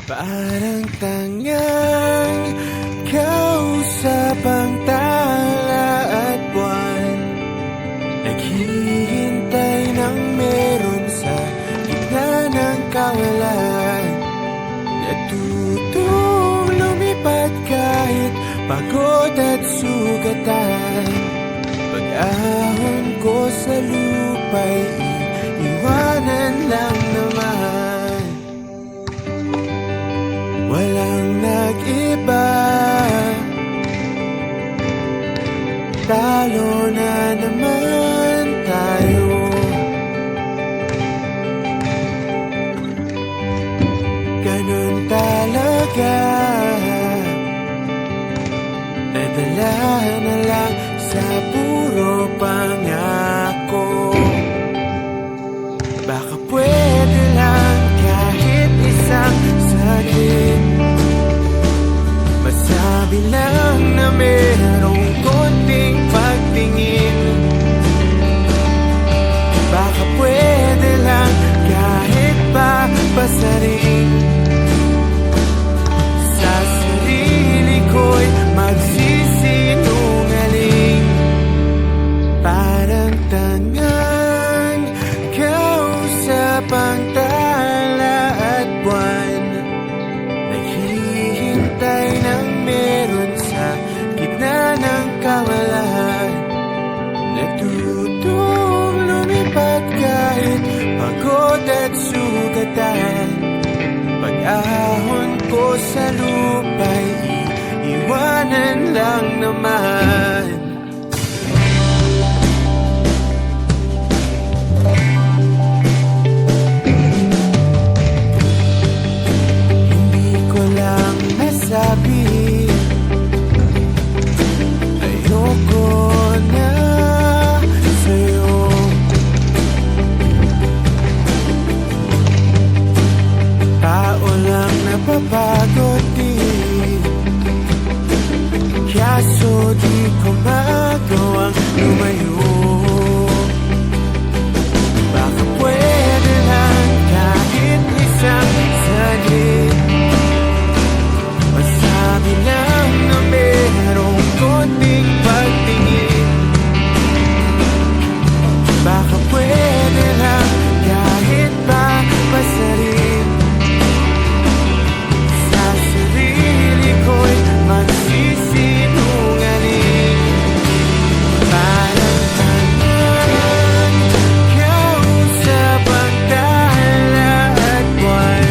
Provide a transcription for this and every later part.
Parang tangang kausap ang tala at buwan, naghihintay ng meron sa gitna ng kawalan. Natutong lumipad kahit pagod at sugatan. Pag-ahon ko sa lupa'y iwanan lang naman. Walang nag-iba, talo na naman tayo. Ganun talaga, nadala na lang sa puro pangako. Baka pwede lang kahit isang saglit, masabi lang na merong konting pagtingin. Baka pwede lang kahit pa basarin. Sa sarili ko'y magsisinungaling. Parang tangang kausap ang tala at buwan, naghihintay ng meron sa gitna ng kawalan. Natutong lumipad kahit pagod at sugatan. Pag-ahon ko sa lupa'y iwanan lang naman. Hindi ko lang nasabi, ayoko na sa'yo. Tao lang napapagod din, kaso di ko magawang lumayo. Baka pwede lang kahit isang saglit, masabi lang na merong konting pagtingin. Baka pwede lang kahit pa basarin. Sa sarili ko'y magsisinungaling. Parang tangang kausap ang tala at buwan,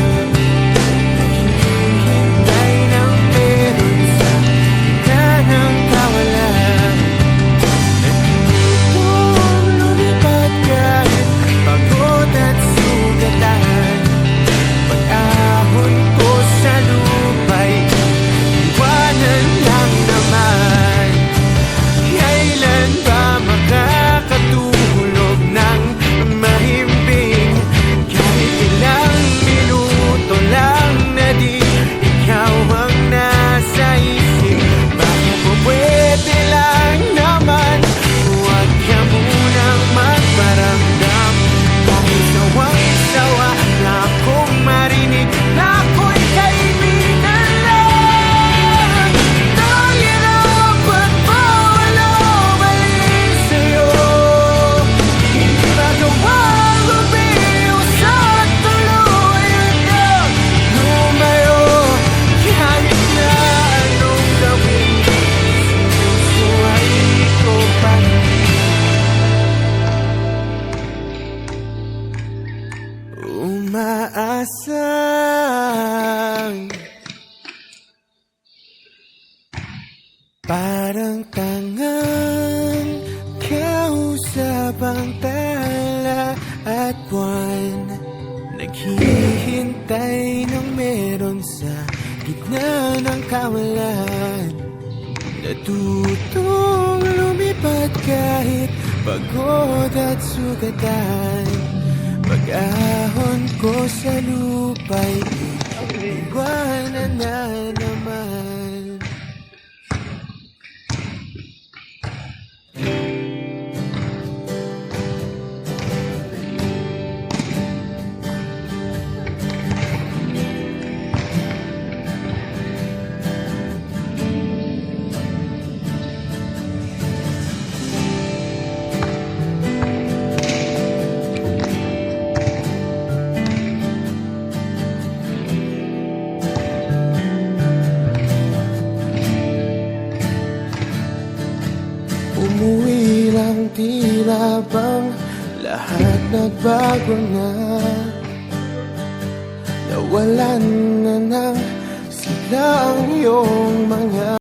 naghihintay ng meron sa gitna ng kawalan. Natutong lumipad kahit pagod at sugatan. Pag-ahon ko sa lupa'y iwanan lang naman. Kailan ba makakatulog ng mahimbing? Kahit ilang minuto lang na di ikaw ang nasa isip. Baka po pwede lang naman, huwag ka munang magparamdam. Kahit sawang-sawa na akong marinig na ako'y kaibigan lang. Nahihirapan pa walang mali sa'yo. Hindi magawang lumiwas at tuluyan na lumayo. Kahit na anong gawin, sinusuway ko pa rin. Umaasang parang tangang kausap ang tala at buwan, naghihintay ng meron sa gitna ng kawalan. Natutong lumipad kahit pagod at sugatan. Pag-ahon ko sa lupa'y iwanan na naman. bang lahat nagbago na? Nawalan na ng sigla ang iyong mga